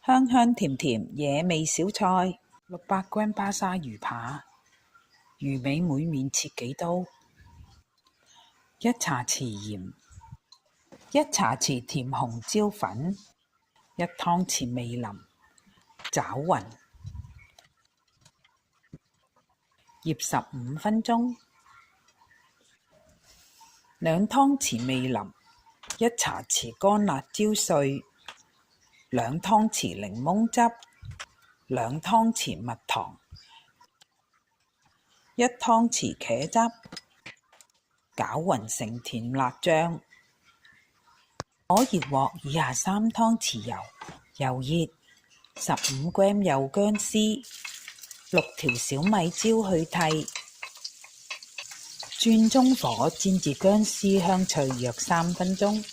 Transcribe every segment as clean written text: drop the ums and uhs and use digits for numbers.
香香甜甜野味小菜，600g 巴沙魚扒，魚尾每面切幾刀，1茶匙鹽，1茶匙甜紅椒粉，1湯匙味淋，攪勻，醃15分鐘，2湯匙味淋，1茶匙乾辣椒碎，2湯匙檸檬汁，2湯匙蜜糖，1湯匙茄汁，攪勻成甜辣醬。火熱鑊以下3湯匙油，油熱，15g 幼薑絲，6條小米椒去蒂，轉中火煎至薑絲香脆約3分鐘，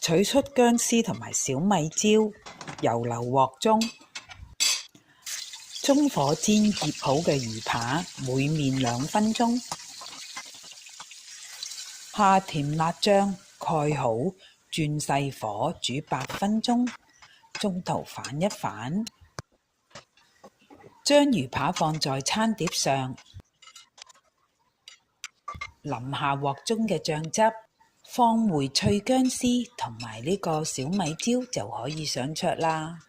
取出薑絲同埋小米椒，油流鑊中，中火煎醃好嘅魚扒，每面2分鐘，下甜辣醬，蓋好，轉細火煮8分鐘，中途反一反，將魚扒放在餐碟上，淋下鑊中嘅醬汁，放回脆薑絲同埋呢個小米椒就可以上桌啦。